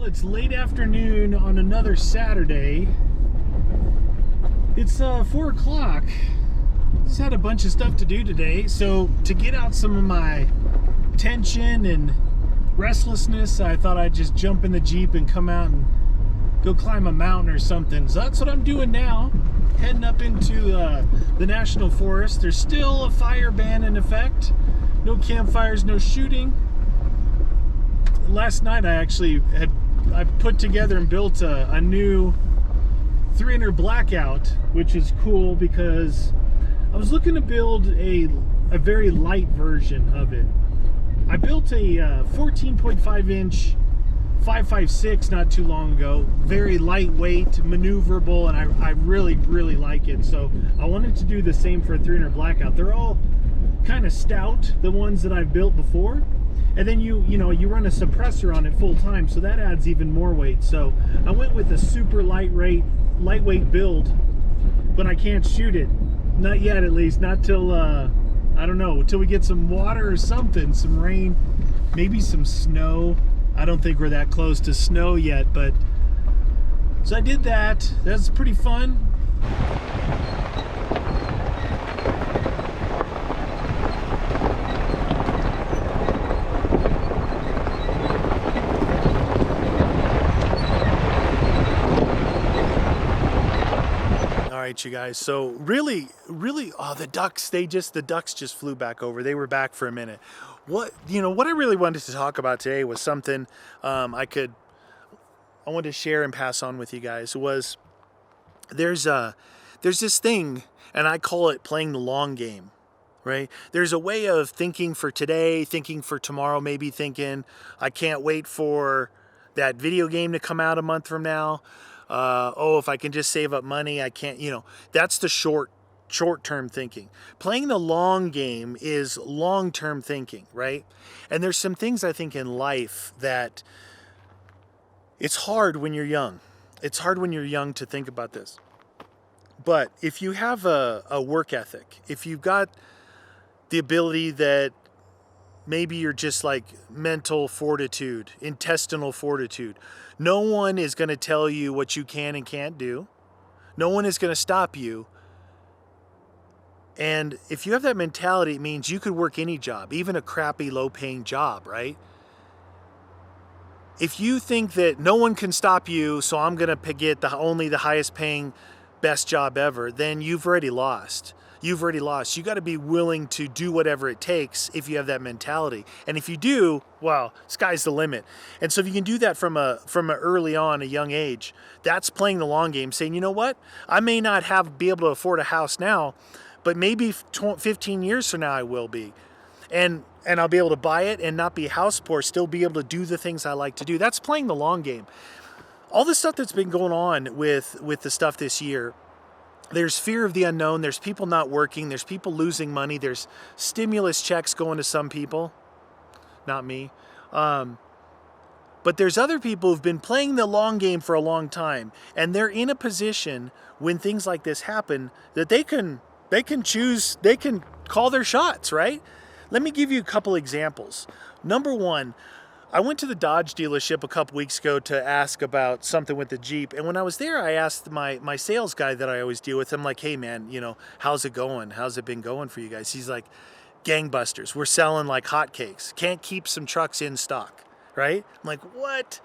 It's late afternoon on another Saturday. It's 4 o'clock. Just had a bunch of stuff to do today, so to get out some of my tension and restlessness, I thought I'd just jump in the Jeep and come out and go climb a mountain or something. So that's what I'm doing now, heading up into the National Forest. There's still a fire ban in effect. No campfires, no shooting. Last night I put together and built a new 300 blackout, which is cool because I was looking to build a very light version of it. I built a 14.5 inch 5.56 not too long ago, very lightweight, maneuverable, and I really like it. So I wanted to do the same for a 300 blackout. They're all kind of stout, the ones that I've built before. And then you run a suppressor on it full time, so that adds even more weight. So I went with a super lightweight build, but I can't shoot it. Not yet, at least. Not till, I don't know, till we get some water or something, some rain, maybe some snow. I don't think we're that close to snow yet, but so I did that. That's pretty fun. Right, you guys, so really the ducks just flew back over. They were back for a minute. What I really wanted to talk about today was something I wanted to share and pass on with you guys. Was there's this thing, and I call it playing the long game, right? There's a way of thinking for today, thinking for tomorrow, maybe thinking I can't wait for that video game to come out a month from now. If I can just save up money, I can't, that's the short-term thinking. Playing the long game is long-term thinking, right? And there's some things I think in life that it's hard when you're young. It's hard when you're young to think about this. But if you have a work ethic, if you've got the ability that maybe you're just like mental fortitude, intestinal fortitude. No one is going to tell you what you can and can't do. No one is going to stop you. And if you have that mentality, it means you could work any job, even a crappy, low-paying job, right? If you think that no one can stop you, so I'm going to get only the highest-paying, best job ever, then you've already lost. You've already lost. You got to be willing to do whatever it takes if you have that mentality. And if you do, well, sky's the limit. And so if you can do that from a early on, a young age, that's playing the long game, saying, you know what? I may not be able to afford a house now, but maybe 15 years from now I will be. And I'll be able to buy it and not be house poor, still be able to do the things I like to do. That's playing the long game. All the stuff that's been going on with the stuff this year, there's fear of the unknown. There's people not working. There's people losing money. There's stimulus checks going to some people. Not me. But there's other people who've been playing the long game for a long time. And they're in a position when things like this happen that they can choose, they can call their shots, right? Let me give you a couple examples. Number one, I went to the Dodge dealership a couple weeks ago to ask about something with the Jeep. And when I was there, I asked my sales guy that I always deal with, I'm like, hey man, how's it going? How's it been going for you guys? He's like, gangbusters. We're selling like hotcakes. Can't keep some trucks in stock, right? I'm like, what?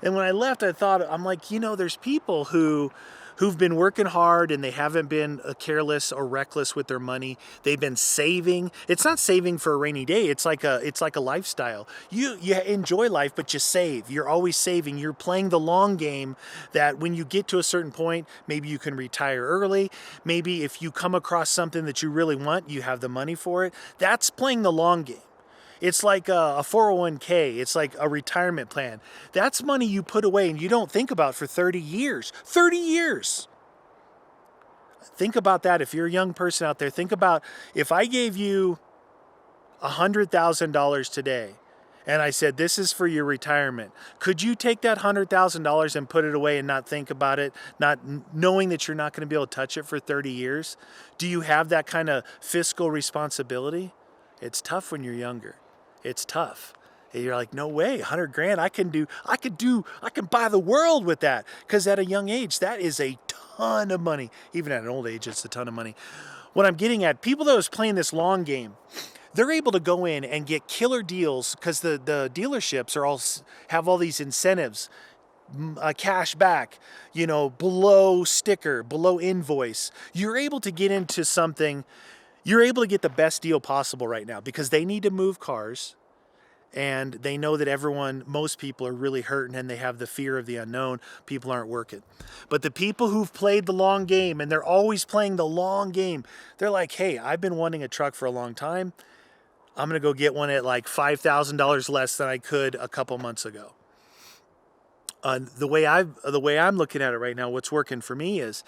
And when I left, I'm like, there's people who've been working hard and they haven't been careless or reckless with their money. They've been saving. It's not saving for a rainy day. It's like a lifestyle. You enjoy life, but you save. You're always saving. You're playing the long game that when you get to a certain point, maybe you can retire early. Maybe if you come across something that you really want, you have the money for it. That's playing the long game. It's like a 401k. It's like a retirement plan. That's money you put away and you don't think about for 30 years. 30 years! Think about that. If you're a young person out there, think about if I gave you $100,000 today and I said, this is for your retirement. Could you take that $100,000 and put it away and not think about it, not knowing that you're not going to be able to touch it for 30 years? Do you have that kind of fiscal responsibility? It's tough when you're younger. It's tough. And you're like, no way, 100 grand, I can buy the world with that. Because at a young age, that is a ton of money. Even at an old age, it's a ton of money. What I'm getting at, people that was playing this long game, they're able to go in and get killer deals because the dealerships have all these incentives, cash back, below sticker, below invoice. You're able to get into something. You're able to get the best deal possible right now because they need to move cars. And they know that most people are really hurting and they have the fear of the unknown. People aren't working. But the people who've played the long game, and they're always playing the long game, they're like, hey, I've been wanting a truck for a long time. I'm going to go get one at like $5,000 less than I could a couple months ago. The way I'm looking at it right now, what's working for me is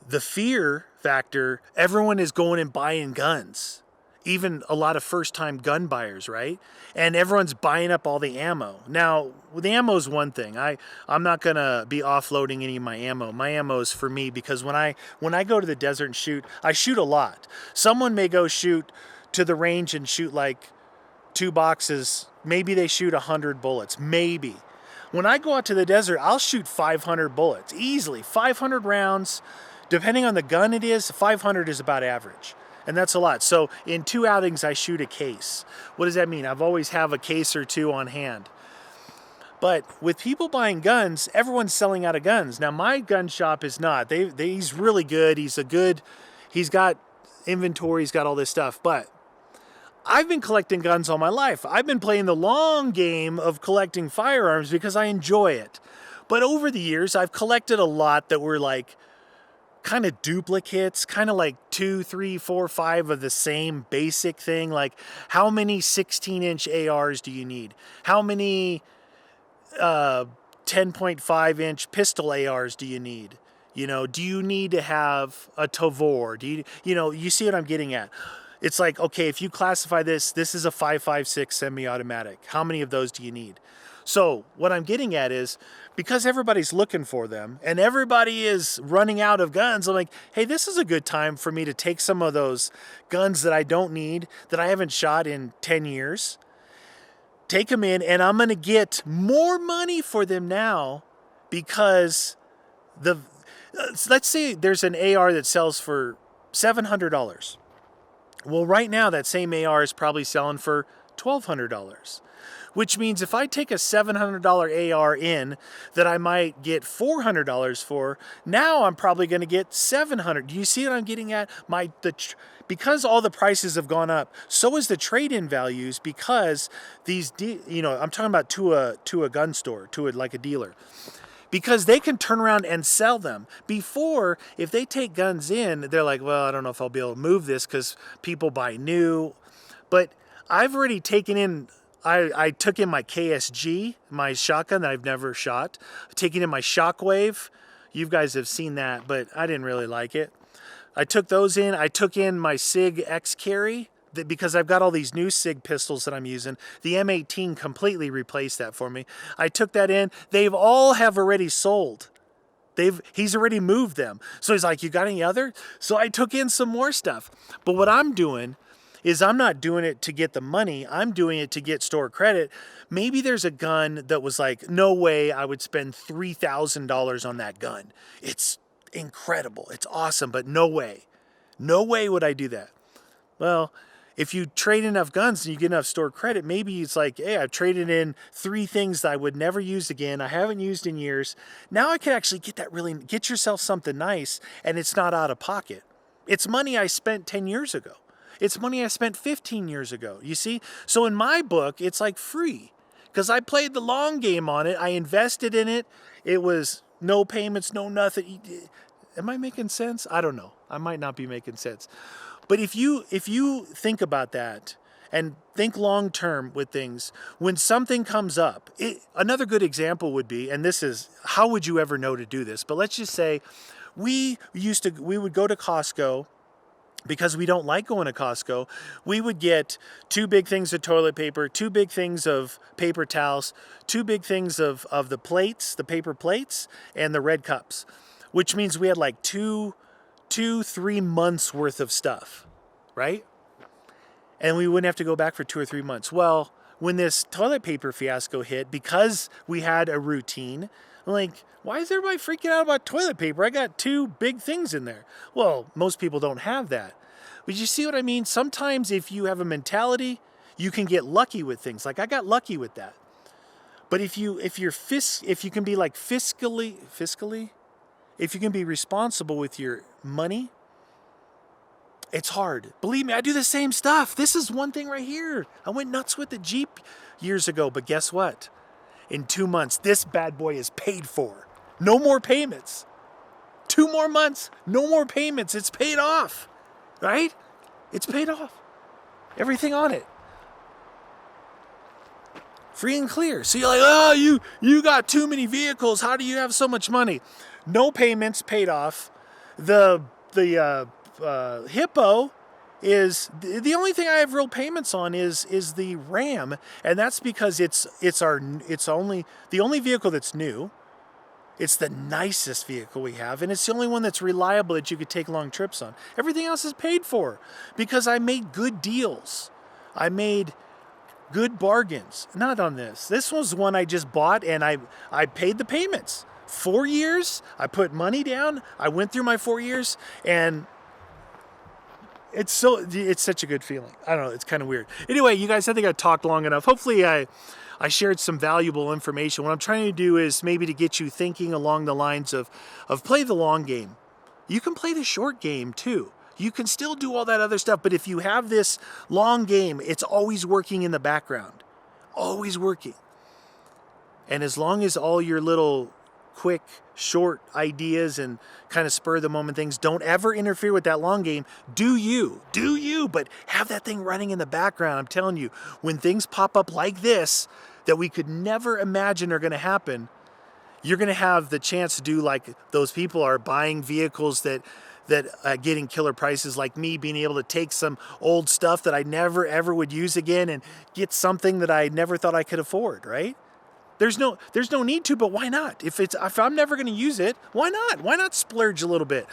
the fear factor. Everyone is going and buying guns. Even a lot of first-time gun buyers, right? And everyone's buying up all the ammo. Now, the ammo is one thing. I'm not gonna be offloading any of my ammo. My ammo is for me because when I go to the desert and shoot, I shoot a lot. Someone may go shoot to the range and shoot like 2 boxes. Maybe they shoot 100 bullets. Maybe. When I go out to the desert, I'll shoot 500 bullets easily. 500 rounds, depending on the gun it is. 500 is about average. And that's a lot. So in 2 outings, I shoot a case. What does that mean? I've always have a case or 2 on hand. But with people buying guns, everyone's selling out of guns. Now, my gun shop is not. He's really good. He's got inventory. He's got all this stuff. But I've been collecting guns all my life. I've been playing the long game of collecting firearms because I enjoy it. But over the years, I've collected a lot that were like kind of duplicates, kind of like 2, 3, 4, 5 of the same basic thing. Like, how many 16-inch ARs do you need? How many 10.5-inch pistol ARs do you need? Do you need to have a Tavor? You see what I'm getting at? It's like, okay, if you classify this is a 5.56 semi-automatic. How many of those do you need? So what I'm getting at is, because everybody's looking for them and everybody is running out of guns, I'm like, hey, this is a good time for me to take some of those guns that I don't need, that I haven't shot in 10 years, take them in, and I'm going to get more money for them now because let's say there's an AR that sells for $700. Well, right now that same AR is probably selling for $1,200. Which means if I take a $700 AR in that I might get $400 for, now I'm probably going to get $700. Do you see what I'm getting at? Because all the prices have gone up, so is the trade-in values. Because I'm talking about to a gun store, like a dealer, because they can turn around and sell them. Before, if they take guns in, they're like, well, I don't know if I'll be able to move this because people buy new. But I've already taken in. I took in my KSG, my shotgun that I've never shot. I've taken in my Shockwave. You guys have seen that, but I didn't really like it. I took those in. I took in my SIG X-Carry because I've got all these new SIG pistols that I'm using. The M18 completely replaced that for me. I took that in. They've all have already sold. He's already moved them. So he's like, you got any other? So I took in some more stuff. But what I'm doing is I'm not doing it to get the money. I'm doing it to get store credit. Maybe there's a gun that was like, no way I would spend $3,000 on that gun. It's incredible. It's awesome, but no way. No way would I do that. Well, if you trade enough guns and you get enough store credit, maybe it's like, hey, I've traded in 3 things that I would never use again. I haven't used in years. Now I can actually get yourself something nice, and it's not out of pocket. It's money I spent 10 years ago. It's money I spent 15 years ago, you see? So in my book, it's like free because I played the long game on it. I invested in it. It was no payments, no nothing. Am I making sense? I don't know. I might not be making sense. But if you think about that and think long term with things, when something comes up, another good example would be, and this is, how would you ever know to do this? But let's just say we would go to Costco. Because we don't like going to Costco, we would get 2 big things of toilet paper, 2 big things of paper towels, 2 big things of the plates, the paper plates, and the red cups, which means we had like 3 months worth of stuff, right? And we wouldn't have to go back for 2 or 3 months. Well, when this toilet paper fiasco hit, because we had a routine, I'm like, why is everybody freaking out about toilet paper? I got 2 big things in there. Well, most people don't have that. But you see what I mean? Sometimes if you have a mentality, you can get lucky with things. Like I got lucky with that. But if you can be like fiscally, if you can be responsible with your money, it's hard. Believe me, I do the same stuff. This is one thing right here. I went nuts with the Jeep years ago, but guess what? In 2 months, this bad boy is paid for. No more payments. 2 more months, no more payments. It's paid off, right? It's paid off. Everything on it. Free and clear. So you're like, oh, you got too many vehicles. How do you have so much money? No payments, paid off. The Hippo is the only thing I have real payments on is the Ram, and that's because it's the only vehicle that's new. It's the nicest vehicle we have, and it's the only one that's reliable that you could take long trips on. Everything else is paid for because I made good deals. I made good bargains. Not on this. This was one I just bought, and I paid the payments. 4 years, I put money down. I went through my 4 years, and it's such a good feeling. I don't know, it's kind of weird. Anyway, you guys, I think I talked long enough. Hopefully I shared some valuable information. What I'm trying to do is maybe to get you thinking along the lines of play the long game. You can play the short game too. You can still do all that other stuff, but if you have this long game, it's always working in the background. Always working. And as long as all your little quick, short ideas and kind of spur of the moment things don't ever interfere with that long game, do you, but have that thing running in the background. I'm telling you, when things pop up like this that we could never imagine are going to happen, you're going to have the chance to do like those people are buying vehicles that getting killer prices, like me being able to take some old stuff that I never ever would use again and get something that I never thought I could afford, right? There's no need to, but why not? If I'm never going to use it, why not? Why not splurge a little bit?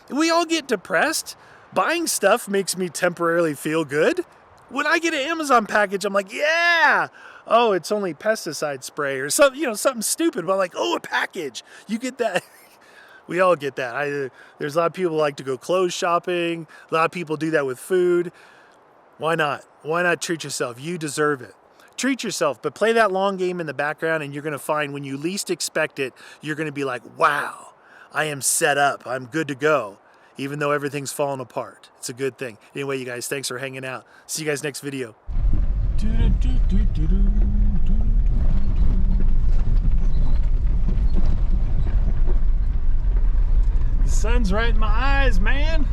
We all get depressed. Buying stuff makes me temporarily feel good. When I get an Amazon package, I'm like, yeah. Oh, it's only pesticide spray or something, something stupid. But I'm like, oh, a package. You get that. We all get that. There's a lot of people who like to go clothes shopping. A lot of people do that with food. Why not? Why not treat yourself? You deserve it. Treat yourself, but play that long game in the background, and you're going to find when you least expect it, you're going to be like, wow, I am set up. I'm good to go, even though everything's falling apart. It's a good thing. Anyway, you guys, thanks for hanging out. See you guys next video. The sun's right in my eyes, man.